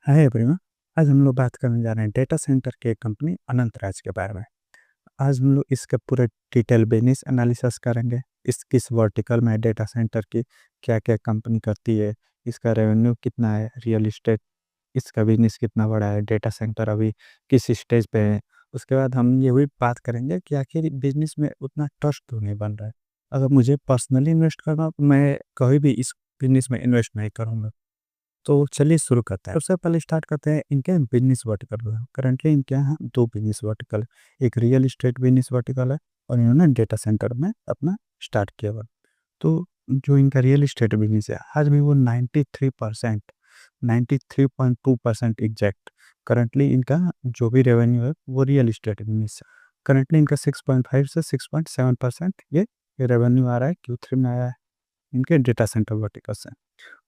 Hi everyone. आज हम लोग बात करने जा रहे हैं डेटा सेंटर के कंपनी अनंतराज के बारे में। आज हम लोग इसका पूरा डिटेल बिजनेस एनालिसिस करेंगे। इस किस वर्टिकल में डेटा सेंटर की क्या क्या कंपनी करती है, इसका रेवेन्यू कितना है, रियल इस्टेट इसका बिजनेस कितना बड़ा है, डेटा सेंटर अभी किस स्टेज पे है। उसके बाद हम ये भी बात करेंगे कि आखिर बिजनेस में उतना ट्रस्ट क्यों नहीं बन रहा है। अगर मुझे पर्सनली इन्वेस्ट करना हो, तो मैं कभी भी इस बिजनेस में इन्वेस्ट नहीं करूँगा। तो चलिए शुरू करते हैं। सबसे पहले स्टार्ट करते हैं इनके बिजनेस वर्टिकल। करंटली इनके यहाँ दो बिजनेस वर्टिकल है। एक रियल एस्टेट बिजनेस वर्टिकल है और इन्होंने डेटा सेंटर में अपना स्टार्ट किया हुआ। तो जो इनका रियल एस्टेट बिजनेस है, आज भी वो 93%, 93.2% एग्जैक्ट करंटली इनका जो भी रेवेन्यू है वो रियल एस्टेट बिजनेस है। करंटली इनका 6.5 से 6.7% ये रेवेन्यू आ रहा है, Q3 में आया है इनके डेटा सेंटर वर्टिकल से।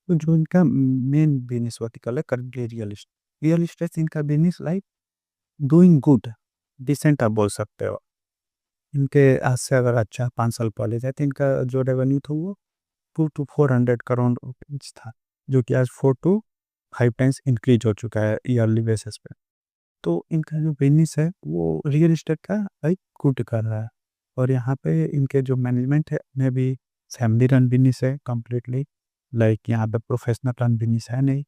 तो जो इनका मेन बिजनेस वर्टिकल है करंटली रियल एस्टेट इनका business like doing good, decent आप बोल सकते हो। इनके आज से अगर अच्छा 5 साल पहले जाए तो इनका जो रेवेन्यू था वो 2 to 400 करोड़ रुपीज था, जो कि आज 4 to 5 टाइम्स इंक्रीज हो चुका है ईयरली बेसिस पे। तो इनका जो बिजनेस है वो रियल एस्टेट का लाइक गुड कर रहा है। और यहाँ पे इनके जो मैनेजमेंट है उन्हें भी फैमिली रन बिजनेस है कम्प्लीटली। लाइक यहाँ पे प्रोफेशनल रन बिजनेस है नहीं।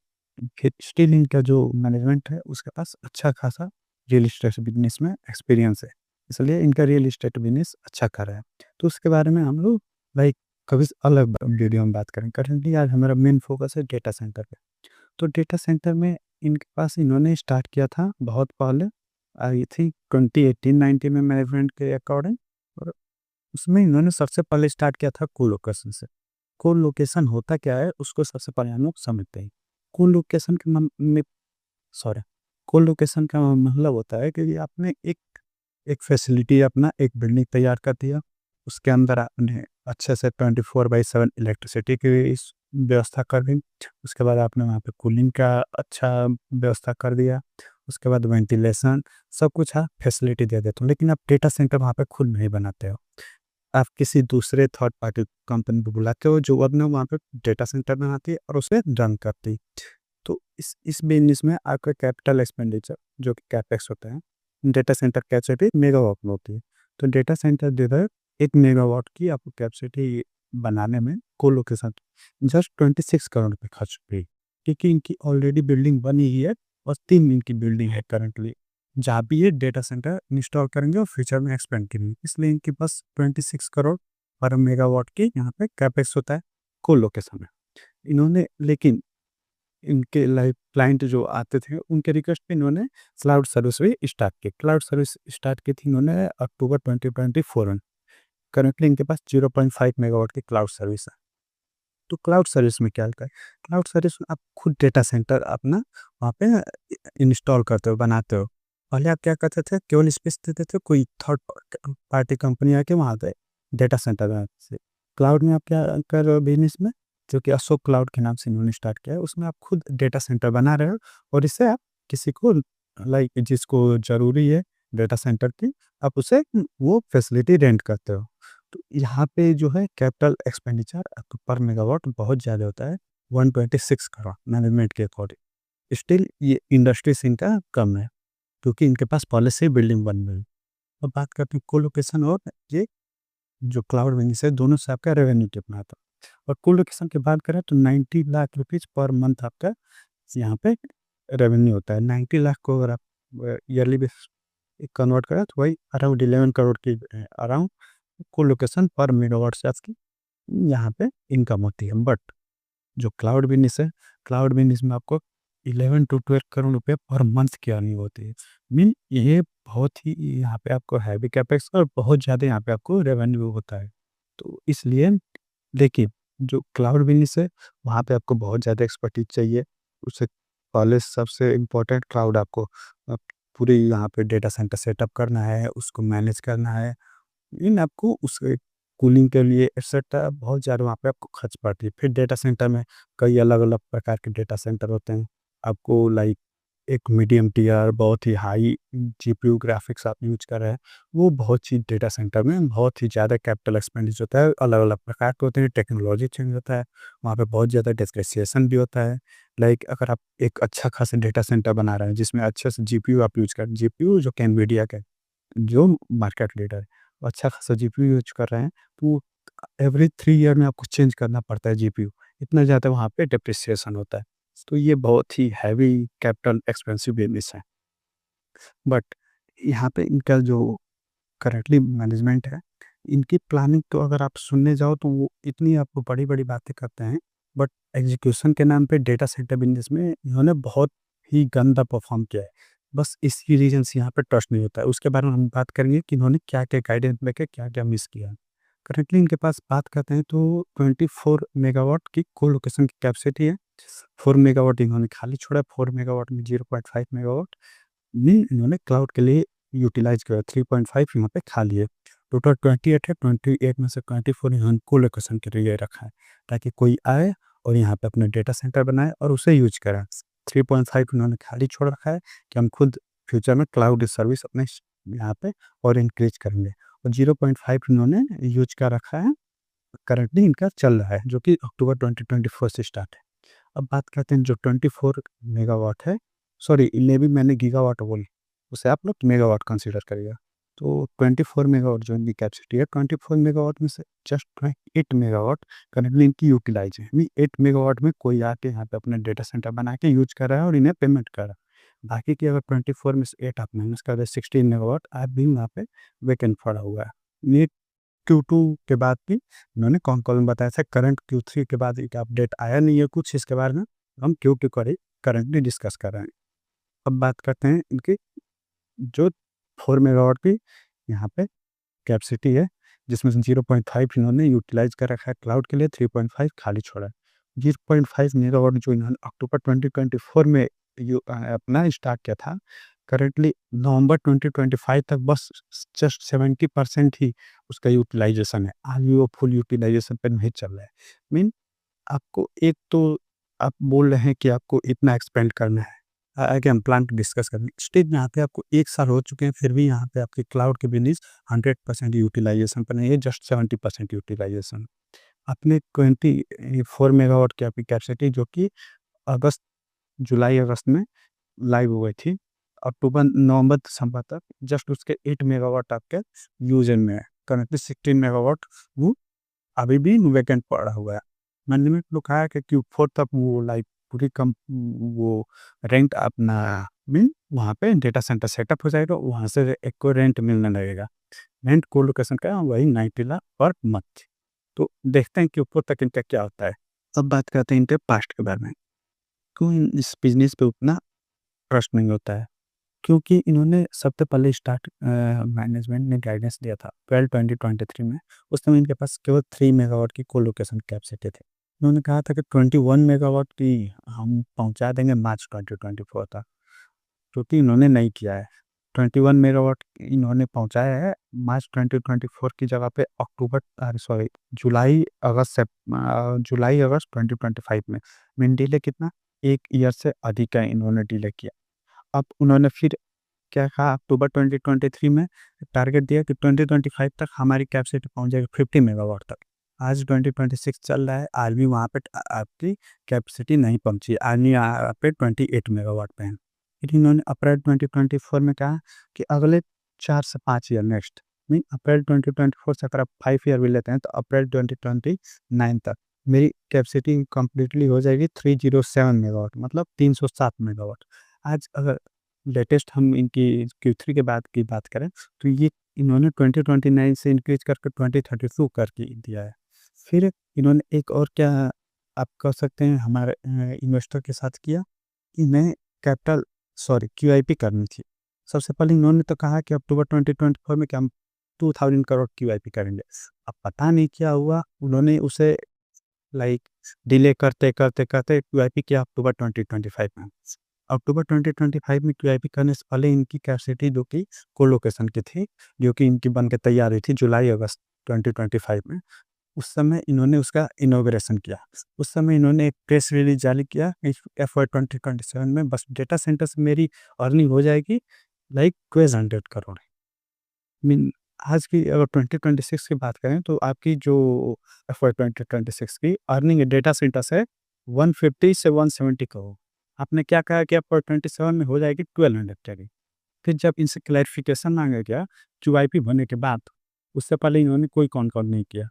फिर स्टिल इनका जो मैनेजमेंट है उसके पास अच्छा खासा रियल एस्टेट बिजनेस में एक्सपीरियंस है, इसलिए इनका रियल एस्टेट बिजनेस अच्छा कर रहा है। तो उसके बारे में हम लोग लाइक कभी अलग वीडियो में बात करें। करेंटली आज हमारा मेन फोकस है डेटा सेंटर पे। तो डेटा सेंटर में इनके पास इन्होंने स्टार्ट किया था बहुत पहले, आई थिंक 2018-19 में मैनेजमेंट के अकॉर्डिंग। और उसमें इन्होंने सबसे पहले स्टार्ट किया था को लोकेशन से। को लोकेशन होता क्या है उसको सबसे पहले हम लोग समझते हैं। को लोकेशन के में सॉरी को लोकेशन का मतलब होता है कि आपने एक एक फैसिलिटी अपना एक बिल्डिंग तैयार कर दिया, उसके अंदर आपने अच्छे से 24/7 इलेक्ट्रिसिटी की व्यवस्था कर दी। उसके बाद आपने वहाँ पे कूलिंग का अच्छा व्यवस्था कर दिया। उसके बाद वेंटिलेशन सब कुछ आप फैसिलिटी दे देते हो, लेकिन आप डेटा सेंटर वहाँ पे खुद नहीं बनाते हो। आप किसी दूसरे थर्ड पार्टी कंपनी को बुलाते हो जो अपने वहाँ पे डेटा सेंटर बनाती है और उसे रन करती है। तो इस बिजनेस में आपका कैपिटल एक्सपेंडिचर जो कि कैपेक्स होता है, डेटा सेंटर कैपेसिटी मेगावाट में होती है। तो डेटा सेंटर जिधर 1 मेगावाट की आपको कैपेसिटी बनाने में को लोकेशन जस्ट 26 करोड़ रुपये खर्च हुई, क्योंकि इनकी ऑलरेडी बिल्डिंग बनी ही है और 3 इनकी बिल्डिंग है करंटली जहाँ भी ये डेटा सेंटर इंस्टॉल करेंगे और फ्यूचर में एक्सपेंड करेंगे। इसलिए इनकी बस 26 करोड़ पर मेगावाट की यहाँ पे कैपेक्स होता है को लोकेशन में। इन्होंने लेकिन इनके लाइक क्लाइंट जो आते थे उनके रिक्वेस्ट पे इन्होंने क्लाउड सर्विस भी स्टार्ट की। क्लाउड सर्विस स्टार्ट की थी इन्होंने अक्टूबर 2024 में। करंटली इनके पास 0.5 मेगावाट की क्लाउड सर्विस है। तो क्लाउड सर्विस में क्या होता है, क्लाउड सर्विस में आप खुद डेटा सेंटर अपना वहाँ पे इंस्टॉल करते हो, बनाते हो। पहले आप क्या करते थे, केवल स्पेस देते थे, कोई थर्ड पार्टी कंपनी आके वहाँ पे डेटा सेंटर बनाते थे। क्लाउड में आप क्या कर रहे हो बिजनेस में, जो कि अशोक क्लाउड के नाम से इन्होंने स्टार्ट किया है, उसमें आप खुद डेटा सेंटर बना रहे हो और इससे आप किसी को लाइक जिसको ज़रूरी है डेटा सेंटर की, आप उसे वो फैसिलिटी रेंट करते हो। तो यहाँ पे जो है कैपिटल एक्सपेंडिचर आपको पर मेगावाट बहुत ज़्यादा होता है, 126 करोड़ मैनेजमेंट के अकॉर्डिंग। स्टिल ये इंडस्ट्री से इनका कम है क्योंकि इनके पास पहले से ही बिल्डिंग बन गई। अब बात करते हैं कोलोकेशन और ये जो क्लाउड बिजनेस है, दोनों से आपका रेवेन्यू कितना आता है। और कोलोकेशन की बात करें तो 90 लाख रुपीज़ पर मंथ आपका यहाँ पे रेवेन्यू होता है। 90 लाख को अगर आप ईयरली बेसिस कन्वर्ट करें तो वही अराउंड 11 करोड़ की अराउंड कोलोकेशन पर मेगावाट से आपकी यहाँ पे इनकम होती है। बट जो क्लाउड बिजनेस है, क्लाउड बिजनेस में आपको 11 to 12 करोड़ रुपए पर मंथ की अर्निंग होती है। मीन ये बहुत ही यहाँ पे आपको हैवी कैपेक्स और बहुत ज़्यादा यहाँ पे आपको रेवेन्यू होता है। तो इसलिए देखिए, जो क्लाउड बिजनेस है वहाँ पे आपको बहुत ज़्यादा एक्सपर्टीज चाहिए। उससे पहले सबसे इम्पोर्टेंट क्लाउड आपको पूरी यहाँ पे डेटा सेंटर सेटअप करना है, उसको मैनेज करना है। इन आपको उसके कूलिंग के लिए एक्सेट्रा बहुत ज़्यादा वहाँ पे आपको खर्च पड़ती है। फिर डेटा सेंटर में कई अलग-अलग प्रकार के डेटा सेंटर होते हैं। आपको लाइक एक मीडियम टियर बहुत ही हाई जीपीयू ग्राफिक्स आप यूज़ कर रहे हैं, वो बहुत चीज़ डेटा सेंटर में बहुत ही ज़्यादा कैपिटल एक्सपेंडिचर होता है। अलग-अलग प्रकार के होते हैं, टेक्नोलॉजी चेंज होता है, वहाँ पे बहुत ज़्यादा डेप्रिसिएशन भी होता है। लाइक अगर आप एक अच्छा खासा डेटा सेंटर बना रहे हैं जिसमें अच्छे से जीपीयू आप यूज़ करें, जीपीयू जो कि एनवीडिया का है, जो मार्केट लीडर है, वो अच्छा खासा जीपीयू यूज़ कर रहे हैं, तो एवरी 3 ईयर में आपको चेंज करना पड़ता है जीपीयू, इतना ज़्यादा वहाँ पे डेप्रिसिएशन होता है। तो ये बहुत ही हैवी कैपिटल एक्सपेंसिव बिज़नेस है। बट यहाँ पे इनका जो करंटली मैनेजमेंट है, इनकी प्लानिंग तो अगर आप सुनने जाओ तो वो इतनी आपको बड़ी-बड़ी बातें करते हैं, बट एग्ज़ीक्यूशन के नाम पे डेटा सेंटर बिज़नेस में इन्होंने बहुत ही गंदा परफ़ॉर्म किया है। बस इसी रीज़न से यहाँ पे ट्रस्ट नहीं होता है। उसके बारे में हम बात करेंगे कि इन्होंने क्या-क्या गाइडेंस लेके क्या-क्या मिस किया। करंटली इनके पास बात करते हैं तो 24 मेगावाट की को-लोकेशन की कैपेसिटी है। 4 मेगावाट इन्होंने खाली छोड़ा, 4 मेगावाट में 0.5 मेगावाट नहीं, इन्होंने क्लाउड के लिए यूटिलाइज़ किया, 3.5 यहाँ पे खाली है। टोटल 28 है, 28 में से 24 इन्होंने को-लोकेशन के लिए रखा है, ताकि कोई आए और यहाँ पे अपना डेटा सेंटर बनाए और उसे यूज़ करें। 3.5 इन्होंने खाली छोड़ रखा है कि हम खुद फ्यूचर में क्लाउड सर्विस अपने यहाँ पे और इंक्रीज़ करेंगे, और 0.5 इन्होंने यूज़ कर रखा है, करंटली इनका चल रहा है, जो कि अक्टूबर 2024 से स्टार्ट है। अब बात करते हैं जो 24 मेगावाट है, सॉरी ये भी मैंने गीगावाट बोली, उसे आप लोग मेगावाट कंसीडर करिएगा। तो 24 मेगावाट जो इनकी कैपेसिटी है, 24 मेगावाट में से जस्ट 8 मेगावाट करंटली इनकी यूटिलाइज है। मीन 8 मेगावाट में कोई आके यहाँ पे अपना डेटा सेंटर बना के यूज कर रहा है और इन्हें पेमेंट कर रहा है। बाकी की अगर 24 में से 8 आप माइनस कर दें, 16 मेगावाट आज भी वहाँ पे वैकेंट पड़ा हुआ है। ये Q2 के बाद भी उन्होंने कॉन कॉल में बताया था, करंट Q3 के बाद एक अपडेट आया नहीं है कुछ इसके बारे में, हम Q2 को ही करंटली डिस्कस कर रहे हैं। अब बात करते हैं इनकी जो 4 मेगावाट की यहाँ पे कैपेसिटी है, जिसमें से 0.5 इन्होंने यूटिलाइज़ कर रखा है क्लाउड के लिए, 3.5 खाली छोड़ा है। 0.5 मेगावाट जो इन्होंने अक्टूबर 2024 में अपना स्टार्ट किया था, करंटली नवंबर 2025 तक बस जस्ट 70% ही उसका यूटिलाइज़ेशन है। आज भी वो फुल यूटिलाइज़ेशन पे नहीं चल रहा है। मीन आपको एक तो आप बोल रहे हैं कि आपको इतना एक्सपेंड करना है। आगे हम प्लान डिस्कस करेंगे। स्टिल यहाँ पे आपको 1 साल हो चुके हैं, फिर भी यहाँ पे आपके क्लाउड के बिज़नेस 100% यूटिलाइज़ेशन पे नहीं है, जस्ट 70% यूटिलाइज़ेशन। आपने 24 मेगावाट की आपकी कैपेसिटी जो कि अगस्त, जुलाई-अगस्त में लाइव हो गई थी। अक्टूबर, नवंबर, दिसंबर तक जस्ट उसके 8 मेगावाट आपके यूज़ में है। करंटली 16 मेगावाट वो अभी भी वैकेंट पड़ा हुआ है। मैनेजमेंट लोग कहा है कि Q4 तक वो लाइक पूरी कम वो रेंट अपना मीन वहाँ पे डेटा सेंटर सेटअप हो जाएगा, वहाँ से एक को रेंट मिलने लगेगा। रेंट को-लोकेशन का वही 90 लाख पर मंथ। तो देखते हैं Q4 तक इनका क्या होता है। अब बात करते हैं इनके पास्ट के बारे में। क्यों इस बिज़नेस पे उतना ट्रस्ट नहीं होता है? क्योंकि इन्होंने सबसे पहले मैनेजमेंट ने गाइडेंस दिया था 12/2023 में, उस समय इनके पास केवल 3 मेगावाट की को-लोकेशन कैपेसिटी थी। उन्होंने कहा था कि 21 मेगावाट की हम पहुँचा देंगे मार्च 2024 तक, जो कि इन्होंने नहीं किया है। 21 मेगावाट इन्होंने पहुँचाया है मार्च 2024 की जगह पे सॉरी जुलाई-अगस्त 2025 में। मीन डिले कितना? 1 ईयर से अधिक का इन्होंने डिले किया। अब उन्होंने फिर क्या कहा अक्टूबर 2023 में टारगेट दिया कि 2025 तक हमारी कैपेसिटी पहुंच जाएगी 50 मेगावाट तक। आज 2026 चल रहा है, आज भी वहाँ पे आपकी कैपेसिटी नहीं पहुंची, आज भी यहाँ पे 28 मेगावाट पे है। फिर इन्होंने अप्रैल 2024 में कहा कि अगले 4 से 5 ईयर नेक्स्ट मीन अप्रैल 2024 से अगर आप 5 ईयर भी लेते हैं तो अप्रैल 2029 तक मेरी कैपेसिटी कंप्लीटली हो जाएगी 307 मेगावाट, मतलब 307 मेगावाट। आज अगर लेटेस्ट हम इनकी Q3 के बाद की बात करें तो ये इन्होंने 2029 से इंक्रीज करके 2032 करके दिया है। फिर इन्होंने एक और क्या आप कह सकते हैं हमारे इन्वेस्टर के साथ किया, इन्हें कैपिटल सॉरी QIP करनी थी। सबसे पहले इन्होंने तो कहा कि अक्टूबर 2024 में कि हम 2000 करोड़ QIP करेंगे। अब पता नहीं क्या हुआ, उन्होंने उसे लाइक डिले करते QIP किया अक्टूबर 2025 में। अक्टूबर 2025 में QIP करने से पहले इनकी कैपेसिटी जो कि को-लोकेशन की थी, जो कि इनकी बन के तैयार हुई थी जुलाई-अगस्त 2025 में। उस समय इन्होंने उसका इनॉग्रेशन किया। उस समय इन्होंने एक प्रेस रिलीज़ जारी किया कि FY 2027 में बस डेटा सेंटर से मेरी अर्निंग हो जाएगी लाइक 1200 करोड़। मीन आज की अगर 2026 की बात करें तो आपकी जो FY 2026 की अर्निंग डेटा सेंटर से 150 से 170 करोड़। आपने क्या कहा कि आपको 27 में हो जाएगी 1200 टरी। फिर जब इनसे क्लैरिफ़िकेशन माँगा गया क्यूआईपी बनने के बाद, उससे पहले इन्होंने कोई कॉन-कॉल नहीं किया।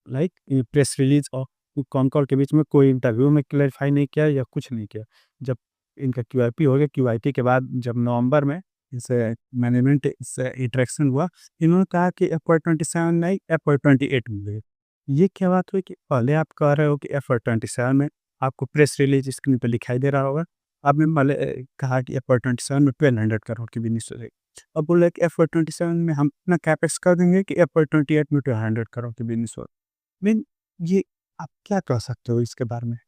लाइक प्रेस रिलीज़ और कॉन-कॉल के बीच में कोई इंटरव्यू में क्लैरिफ़ाई नहीं किया या कुछ नहीं किया। जब इनका क्यूआईपी हो गया, क्यूआईपी के बाद जब नवंबर में इनसे मैनेजमेंट से इंटरेक्शन हुआ, इन्होंने कहा कि FY27 नहीं, FY28 में मिलेगी। ये क्या बात हुई कि पहले आप कह रहे हो कि FY27 में आपको प्रेस रिलीज़ स्क्रीन पे दिखाई दे रहा होगा। आपने पहले कहा कि FY27 में 1200 करोड़ की बिज़नेस हो जाएगी। अब बोल रहे हैं कि FY27 में हम इतना कैपेक्स कर देंगे कि FY28 में 200 करोड़ की बिज़नेस हो। मीन ये आप क्या कह सकते हो इसके बारे में?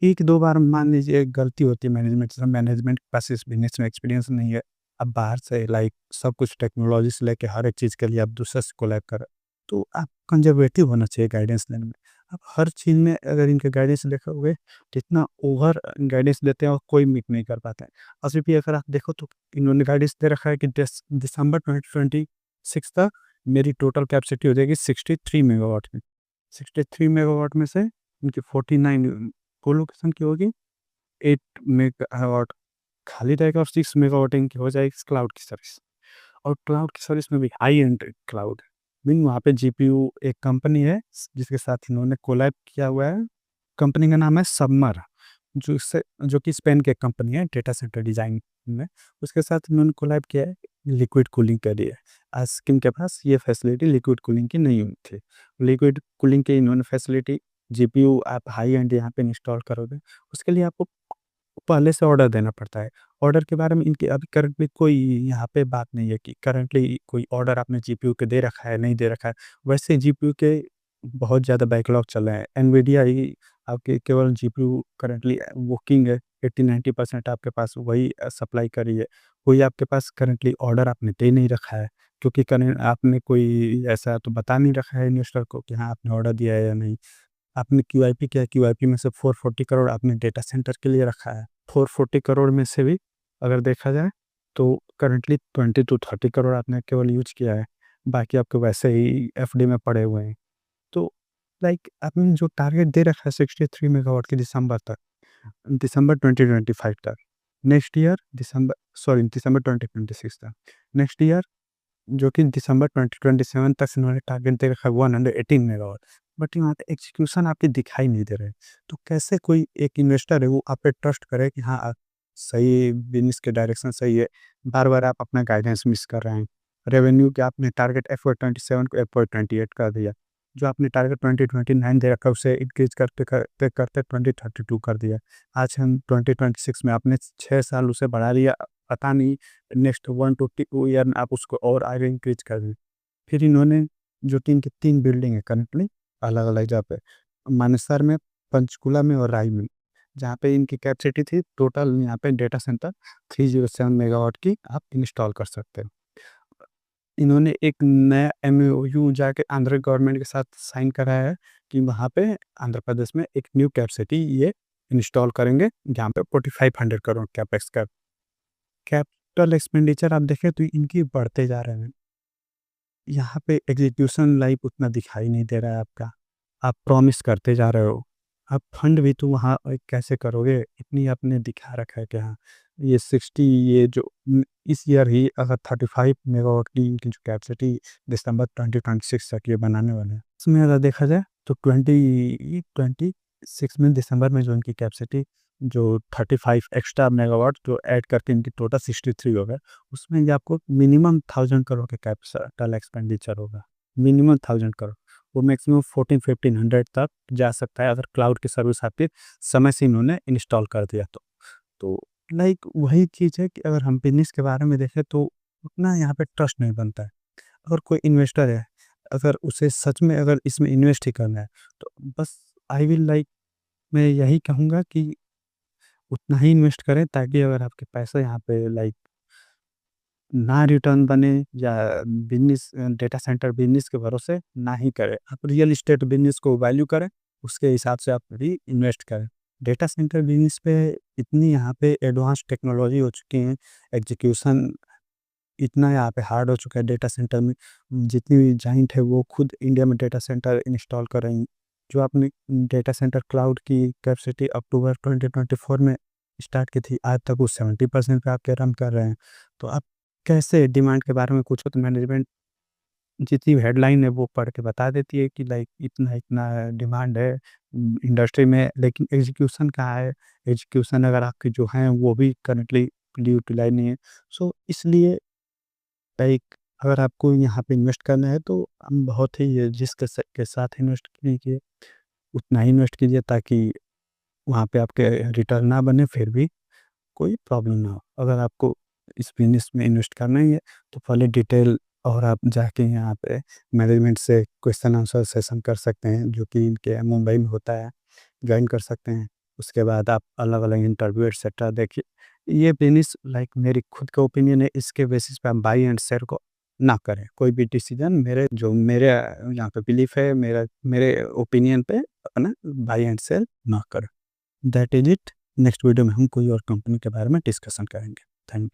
1-2 बार मान लीजिए गलती होती है मैनेजमेंट से, मैनेजमेंट के पास इस बिज़नेस में एक्सपीरियंस नहीं है। अब बाहर से लाइक सब कुछ टेक्नोलॉजी से लेके हर एक चीज़ के लिए आप दूसरे से कोलैब कर रहे हो। तो आप कंज़र्वेटिव होना चाहिए गाइडेंस लेने में। आप हर चीज़ में अगर इनके गाइडेंस देखोगे तो इतना ओवर गाइडेंस देते हैं और कोई मीट नहीं कर पाते हैं। अभी भी अगर आप देखो तो इन्होंने गाइडेंस दे रखा है कि दिसंबर 2026 तक मेरी टोटल कैपेसिटी हो जाएगी 63 मेगावाट की। 63 मेगावाट में से उनकी 49 कोलोकेशन की होगी, 8 मेगावाट खाली रहेगा और 6 मेगावाट इनकी हो जाएगी क्लाउड की सर्विस। और क्लाउड की सर्विस में भी हाई एंड क्लाउड है। मीन वहाँ पे जीपीयू एक कंपनी है जिसके साथ इन्होंने कोलैब किया हुआ है। कंपनी का नाम है सबमर, जो कि स्पेन की एक कंपनी है डेटा सेंटर डिज़ाइन में। उसके साथ इन्होंने कोलैब किया है लिक्विड कूलिंग के लिए। आज किनके पास ये फैसिलिटी लिक्विड कूलिंग की नहीं हुई थी। लिक्विड कूलिंग की इन्होंने फैसिलिटी जीपीयू आप हाई एंड यहाँ पे इंस्टॉल करोगे, उसके लिए आपको पहले से ऑर्डर देना पड़ता है। ऑर्डर के बारे में इनकी अभी करंटली कोई यहाँ पे बात नहीं है कि करंटली कोई ऑर्डर आपने जीपीयू के दे रखा है, नहीं दे रखा है। वैसे जीपीयू के बहुत ज़्यादा बैकलॉग चल रहे हैं। एनवीडिया ही आपके केवल जीपीयू करंटली वर्किंग है, 80-90% आपके पास वही सप्लाई कर रही है। कोई आपके पास करंटली ऑर्डर आपने दे नहीं रखा है, क्योंकि करें आपने कोई ऐसा तो बता नहीं रखा है इन्वेस्टर को कि हाँ, आपने ऑर्डर दिया है या नहीं। आपने क्यूआईपी किया, क्यूआईपी में से 440 करोड़ आपने डेटा सेंटर के लिए रखा है। 440 करोड़ में से भी अगर देखा जाए तो करंटली 20 टू 30 करोड़ आपने केवल यूज़ किया है, बाकी आपके वैसे ही एफडी में पड़े हुए हैं। तो लाइक आपने जो टारगेट दे रखा है 63 मेगावाट की दिसंबर तक, दिसंबर 2025 तक, नेक्स्ट ईयर दिसंबर 2026 तक, नेक्स्ट ईयर जो कि दिसंबर 2027 तक इन्होंने टारगेट दे रखा है 118 मेगावाट। बट यहाँ पे एग्जीक्यूशन आपके दिखाई नहीं दे रहे। तो कैसे कोई एक इन्वेस्टर है वो आप पे ट्रस्ट करे कि हाँ, सही बिज़नेस के डायरेक्शन सही है। बार-बार आप अपना गाइडेंस मिस कर रहे हैं। रेवेन्यू के आपने टारगेट FY27 को FY28 कर दिया। जो आपने टारगेट 2029 दे रखा है उसे इंक्रीज़ करते-करते 2032 कर दिया। आज हम 2026 में आपने 6 साल उसे बढ़ा लिया। पता नहीं नेक्स्ट 1 टू 2 ईयर में आप उसको और आगे इंक्रीज़ कर दें। फिर इन्होंने जो 3 बिल्डिंग है करंटली अलग-अलग जगह पे, मानेसर में, पंचकुला में और राई में, जहाँ पे इनकी कैपेसिटी थी टोटल यहाँ पे डेटा सेंटर 307 मेगावाट की आप इंस्टॉल कर सकते हैं। इन्होंने एक नया एमओयू जाके आंध्र गवर्नमेंट के साथ साइन कराया है कि वहाँ पे आंध्र प्रदेश में एक न्यू कैपेसिटी ये इंस्टॉल करेंगे, जहाँ पे 4500 करोड़ कैपेक्स का कैपिटल एक्सपेंडिचर आप देखें तो इनकी बढ़ते जा रहे हैं। यहाँ पे एग्जीक्यूशन लाइक उतना दिखाई नहीं दे रहा है आपका। आप प्रॉमिस करते जा रहे हो। आप फंड भी तो वहाँ कैसे करोगे? इतनी आपने दिखा रखा है कि हाँ, ये 60 ये जो इस ईयर ही अगर 35 मेगावाट की इनकी जो कैपेसिटी दिसंबर 2026 तक ये बनाने वाले हैं। इसमें अगर देखा जाए तो 2026 में दिसंबर में जो इनकी कैपेसिटी जो 35 एक्स्ट्रा मेगावाट जो ऐड करके इनकी टोटल 63 हो गए। उसमें ये आपको मिनिमम 1000 करोड़ के कैपिटल एक्सपेंडिचर होगा। मिनिमम 1000 करोड़। वो मैक्सिमम 14-1500 तक जा सकता है अगर क्लाउड की सर्विस आपके समय से इन्होंने इंस्टॉल कर दिया तो। तो लाइक वही चीज़ है कि अगर हम बिज़नेस के बारे में देखें तो उतना यहाँ पे ट्रस्ट नहीं बनता है। अगर कोई इन्वेस्टर है, अगर उसे सच में अगर इसमें इन्वेस्ट ही करना है, तो बस आई विल लाइक मैं यही कहूँगा कि उतना ही इन्वेस्ट करें ताकि अगर आपके पैसा यहाँ पे लाइक ना रिटर्न बने या बिज़नेस डेटा सेंटर बिज़नेस के भरोसे ना ही करें। आप रियल एस्टेट बिज़नेस को वैल्यू करें, उसके हिसाब से आप भी इन्वेस्ट करें। डेटा सेंटर बिज़नेस पे इतनी यहाँ पे एडवांस टेक्नोलॉजी हो चुकी है, एग्ज़ीक्यूशन इतना यहाँ पे हार्ड हो चुका है डेटा सेंटर में। जितनी भी जाइंट है वो खुद इंडिया में डेटा सेंटर इंस्टॉल कर रही हैं। जो आपने डेटा सेंटर क्लाउड की कैपेसिटी अक्टूबर 2024 में स्टार्ट की थी, आज तक वो 70% पे आपके रन कर रहे हैं। तो आप कैसे डिमांड के बारे में पूछो तो मैनेजमेंट जितनी हेडलाइन है वो पढ़ के बता देती है कि लाइक इतना-इतना डिमांड है इंडस्ट्री में, लेकिन एग्ज़ीक्यूशन कहाँ है? एग्ज़ीक्यूशन अगर आपके जो हैं वो भी करंटली यूटिलाइज़ नहीं है। सो इसलिए लाइक अगर आपको यहाँ पे इन्वेस्ट करना है तो बहुत ही रिस्क के साथ इन्वेस्ट कीजिए, उतना ही इन्वेस्ट कीजिए ताकि वहाँ पे आपके रिटर्न ना बने फिर भी कोई प्रॉब्लम ना हो। अगर आपको इस बिज़नेस में इन्वेस्ट करना ही है तो पहले डिटेल और आप जाके यहाँ पे मैनेजमेंट से क्वेश्चन आंसर सेशन कर सकते हैं, जो कि इनके मुंबई में होता है, जॉइन कर सकते हैं। उसके बाद आप अलग-अलग इंटरव्यू एटसेट्रा देखिए। ये बिज़नेस लाइक मेरी खुद का ओपिनियन है, इसके बेसिस पे आप बाय एंड सेल को ना करें। कोई भी डिसीज़न मेरे यहाँ पे बिलीफ है, मेरे ओपिनियन पे अपना बाय एंड सेल ना करें। That is it. Next video में हम कोई और कंपनी के बारे में डिस्कशन करेंगे। थैंक